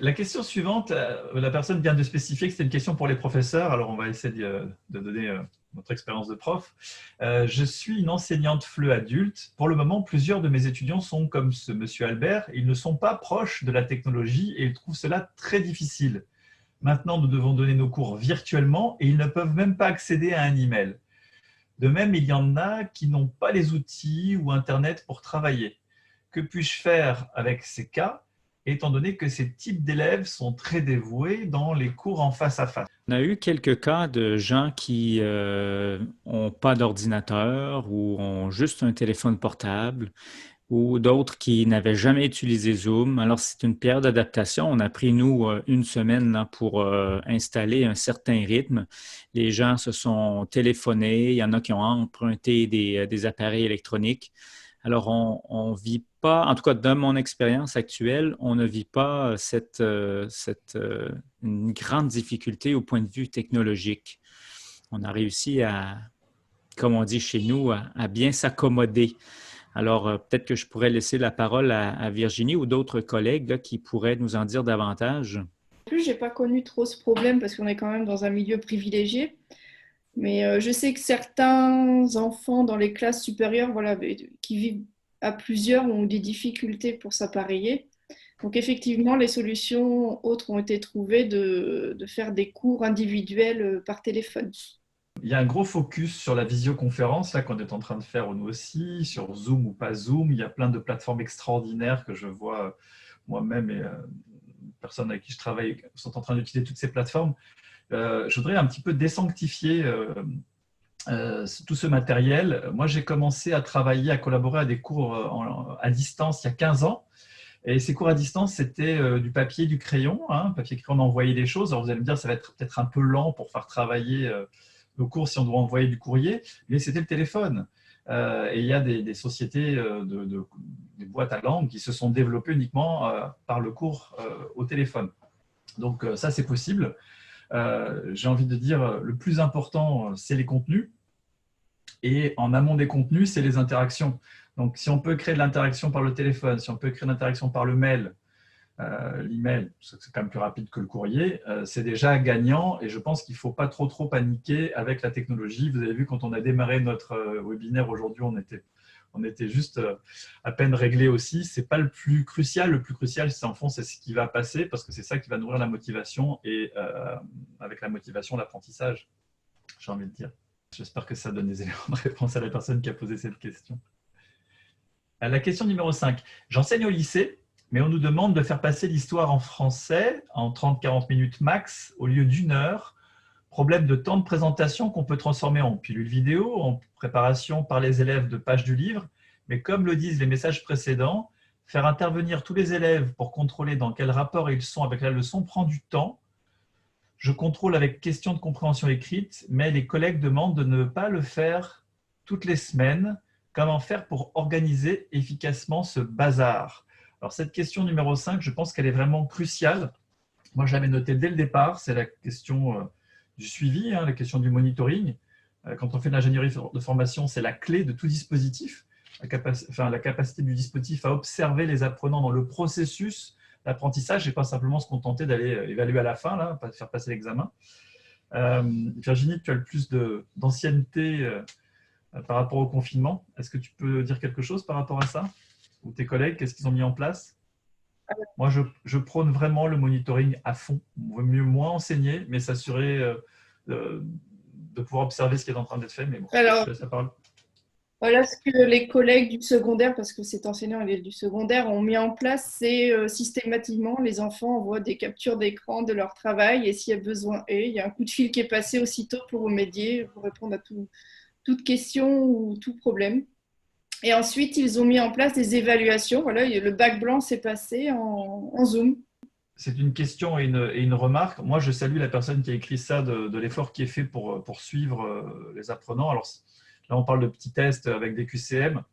La question suivante, la personne vient de spécifier que c'était une question pour les professeurs, alors on va essayer de donner notre expérience de prof. Je suis une enseignante FLE adulte. Pour le moment, plusieurs de mes étudiants sont comme ce monsieur Albert. Ils ne sont pas proches de la technologie et ils trouvent cela très difficile. Maintenant, nous devons donner nos cours virtuellement et ils ne peuvent même pas accéder à un email. De même, il y en a qui n'ont pas les outils ou Internet pour travailler. Que puis-je faire avec ces cas, étant donné que ces types d'élèves sont très dévoués dans les cours en face à face? On a eu quelques cas de gens qui ont pas d'ordinateur ou ont juste un téléphone portable ou d'autres qui n'avaient jamais utilisé Zoom. Alors, c'est une période d'adaptation. On a pris, nous, une semaine là, pour installer un certain rythme. Les gens se sont téléphonés. Il y en a qui ont emprunté des appareils électroniques. Alors, on vit pas, en tout cas, dans mon expérience actuelle, on ne vit pas une grande difficulté au point de vue technologique. On a réussi à, comme on dit chez nous, à bien s'accommoder. Alors, peut-être que je pourrais laisser la parole à Virginie ou d'autres collègues là, qui pourraient nous en dire davantage. En plus, j'ai pas connu trop ce problème parce qu'on est quand même dans un milieu privilégié. Mais je sais que certains enfants dans les classes supérieures, voilà, qui vivent à plusieurs ont des difficultés pour s'appareiller. Donc effectivement, les solutions autres ont été trouvées de faire des cours individuels par téléphone. Il y a un gros focus sur la visioconférence là qu'on est en train de faire nous aussi, sur Zoom ou pas Zoom. Il y a plein de plateformes extraordinaires que je vois moi-même et personnes avec qui je travaille sont en train d'utiliser toutes ces plateformes. Je voudrais un petit peu désanctifier tout ce matériel. Moi, j'ai commencé à travailler, à collaborer à des cours à distance il y a 15 ans. Et ces cours à distance, c'était du papier, du crayon. Papier, crayon, on envoyait des choses. Alors, vous allez me dire, ça va être peut-être un peu lent pour faire travailler nos cours si on doit envoyer du courrier, mais c'était le téléphone. Et il y a des sociétés, des boîtes à langue qui se sont développées uniquement par le cours au téléphone. Donc, ça, c'est possible. J'ai envie de dire, le plus important, c'est les contenus. Et en amont des contenus, c'est les interactions. Donc, si on peut créer de l'interaction par le téléphone, si on peut créer de l'interaction par le mail, l'email, c'est quand même plus rapide que le courrier, c'est déjà gagnant et je pense qu'il ne faut pas trop paniquer avec la technologie. Vous avez vu, quand on a démarré notre webinaire aujourd'hui, on était juste à peine réglé aussi. Ce n'est pas le plus crucial. Le plus crucial, c'est en fond, c'est ce qui va passer parce que c'est ça qui va nourrir la motivation et avec la motivation, l'apprentissage, j'ai envie de dire. J'espère que ça donne des éléments de réponse à la personne qui a posé cette question. La question numéro 5. J'enseigne au lycée, mais on nous demande de faire passer l'histoire en français en 30-40 minutes max au lieu d'une heure. Problème de temps de présentation qu'on peut transformer en pilule vidéo, en préparation par les élèves de pages du livre. Mais comme le disent les messages précédents, faire intervenir tous les élèves pour contrôler dans quel rapport ils sont avec la leçon prend du temps. Je contrôle avec questions de compréhension écrite, mais les collègues demandent de ne pas le faire toutes les semaines. Comment faire pour organiser efficacement ce bazar? Alors, cette question numéro 5, je pense qu'elle est vraiment cruciale. Moi, je l'avais notée dès le départ, c'est la question du suivi, la question du monitoring. Quand on fait de l'ingénierie de formation, c'est la clé de tout dispositif, la capacité du dispositif à observer les apprenants dans le processus d'apprentissage et pas simplement se contenter d'aller évaluer à la fin, là, pas faire passer l'examen. Virginie, tu as le plus d'ancienneté par rapport au confinement. Est-ce que tu peux dire quelque chose par rapport à ça? Ou tes collègues, qu'est-ce qu'ils ont mis en place? Moi, je prône vraiment le monitoring à fond. Il vaut mieux moins enseigner, mais s'assurer de pouvoir observer ce qui est en train d'être fait. Mais bon, Alors, je laisse la parole. voilà ce que les collègues du secondaire, parce que cet enseignant il est du secondaire, ont mis en place, c'est systématiquement, les enfants envoient des captures d'écran de leur travail et s'il y a besoin, il y a un coup de fil qui est passé aussitôt pour remédier, pour répondre à toute question ou tout problème. Et ensuite, ils ont mis en place des évaluations. Voilà, le bac blanc s'est passé en Zoom. C'est une question et une remarque. Moi, je salue la personne qui a écrit ça, de l'effort qui est fait pour suivre les apprenants. Alors, là, on parle de petits tests avec des QCM.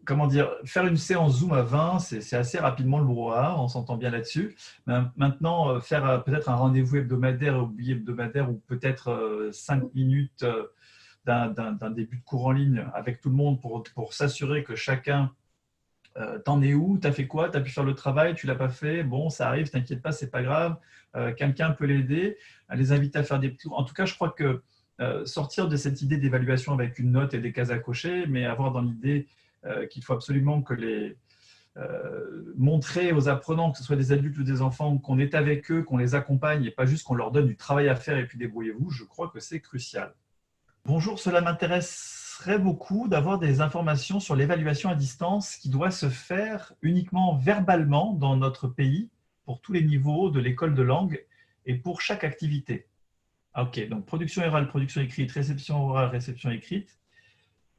Comment dire, faire une séance Zoom à 20, c'est assez rapidement le brouhaha, on s'entend bien là-dessus. Maintenant, faire peut-être un rendez-vous hebdomadaire ou bi-hebdomadaire ou peut-être 5 minutes d'un début de cours en ligne avec tout le monde pour s'assurer que chacun T'en es où? T'as fait quoi? T'as pu faire le travail? Tu l'as pas fait? Bon, ça arrive, t'inquiète pas, c'est pas grave. Quelqu'un peut l'aider. Les inviter à faire des petits. En tout cas, je crois que sortir de cette idée d'évaluation avec une note et des cases à cocher, mais avoir dans l'idée qu'il faut absolument que montrer aux apprenants, que ce soit des adultes ou des enfants, qu'on est avec eux, qu'on les accompagne et pas juste qu'on leur donne du travail à faire et puis débrouillez-vous, je crois que c'est crucial. Bonjour, cela m'intéresserait beaucoup d'avoir des informations sur l'évaluation à distance qui doit se faire uniquement verbalement dans notre pays pour tous les niveaux de l'école de langue et pour chaque activité. Ok, donc production orale, production écrite, réception orale, réception écrite.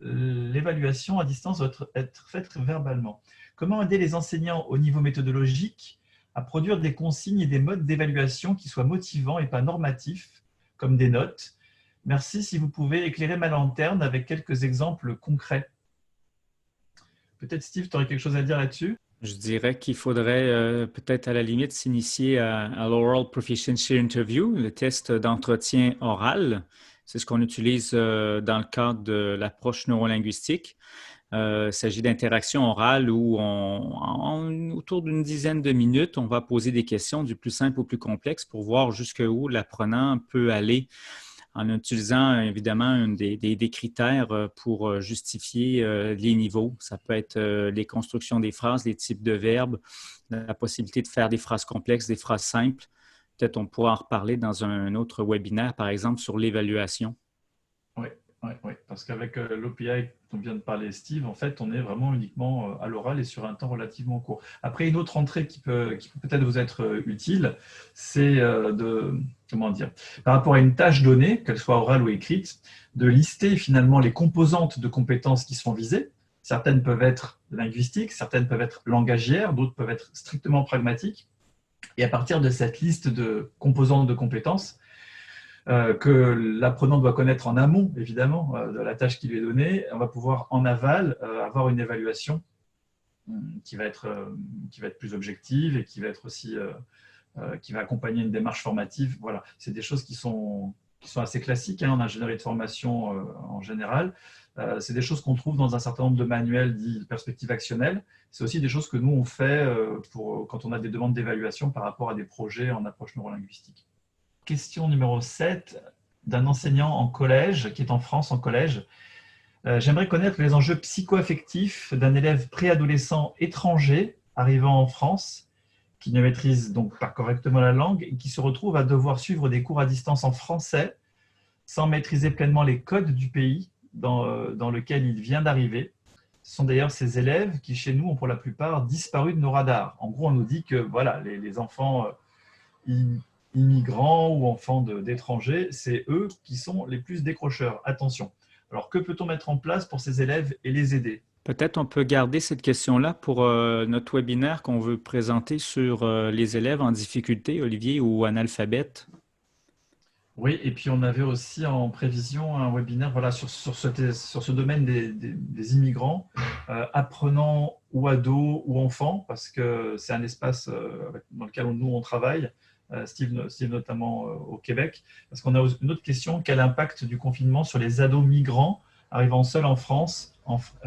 L'évaluation à distance doit être faite verbalement. Comment aider les enseignants au niveau méthodologique à produire des consignes et des modes d'évaluation qui soient motivants et pas normatifs, comme des notes? Merci si vous pouvez éclairer ma lanterne avec quelques exemples concrets. Peut-être Steve, tu aurais quelque chose à dire là-dessus? Je dirais qu'il faudrait peut-être à la limite s'initier à l'Oral Proficiency Interview, le test d'entretien oral. C'est ce qu'on utilise dans le cadre de l'approche neurolinguistique. Il s'agit d'interactions orales où autour d'une dizaine de minutes, on va poser des questions du plus simple au plus complexe pour voir jusqu'où l'apprenant peut aller en utilisant évidemment des critères pour justifier les niveaux. Ça peut être les constructions des phrases, les types de verbes, la possibilité de faire des phrases complexes, des phrases simples. Peut-être on pourra en reparler dans un autre webinaire, par exemple, sur l'évaluation. Oui, parce qu'avec l'OPI dont vient de parler Steve, en fait, on est vraiment uniquement à l'oral et sur un temps relativement court. Après, une autre entrée qui peut peut-être vous être utile, c'est par rapport à une tâche donnée, qu'elle soit orale ou écrite, de lister finalement les composantes de compétences qui sont visées. Certaines peuvent être linguistiques, certaines peuvent être langagières, d'autres peuvent être strictement pragmatiques. Et à partir de cette liste de composantes de compétences, que l'apprenant doit connaître en amont, évidemment, de la tâche qui lui est donnée, on va pouvoir en aval avoir une évaluation qui va être plus objective et qui va être aussi qui va accompagner une démarche formative. Voilà, c'est des choses qui sont assez classiques en ingénierie de formation en général. C'est des choses qu'on trouve dans un certain nombre de manuels dits de perspective actionnelle. C'est aussi des choses que nous, on fait quand on a des demandes d'évaluation par rapport à des projets en approche neurolinguistique. Question numéro 7 d'un enseignant en collège, qui est en France en collège. J'aimerais connaître les enjeux psycho-affectifs d'un élève préadolescent étranger arrivant en France, qui ne maîtrise donc pas correctement la langue et qui se retrouve à devoir suivre des cours à distance en français sans maîtriser pleinement les codes du pays dans lequel il vient d'arriver. Ce sont d'ailleurs ces élèves qui, chez nous, ont pour la plupart disparu de nos radars. En gros, on nous dit que voilà, les enfants immigrants ou enfants d'étrangers, c'est eux qui sont les plus décrocheurs. Attention. Alors, que peut-on mettre en place pour ces élèves et les aider? Peut-être on peut garder cette question-là pour notre webinaire qu'on veut présenter sur les élèves en difficulté, Olivier, ou analphabètes. Oui, et puis on avait aussi en prévision un webinaire sur ce domaine des immigrants, apprenants ou ados ou enfants, parce que c'est un espace dans lequel nous on travaille. Steve notamment au Québec, parce qu'on a une autre question, quel impact du confinement sur les ados migrants arrivant seuls en France?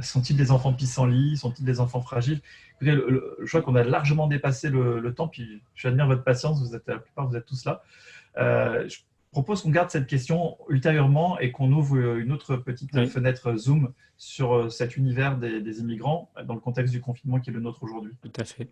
Sont-ils des enfants pissenlits? Sont-ils des enfants fragiles? Écoutez, je crois qu'on a largement dépassé le temps, puis j'admire votre patience, la plupart vous êtes tous là. Je propose qu'on garde cette question ultérieurement et qu'on ouvre une autre petite fenêtre Zoom sur cet univers des immigrants dans le contexte du confinement qui est le nôtre aujourd'hui. Tout à fait.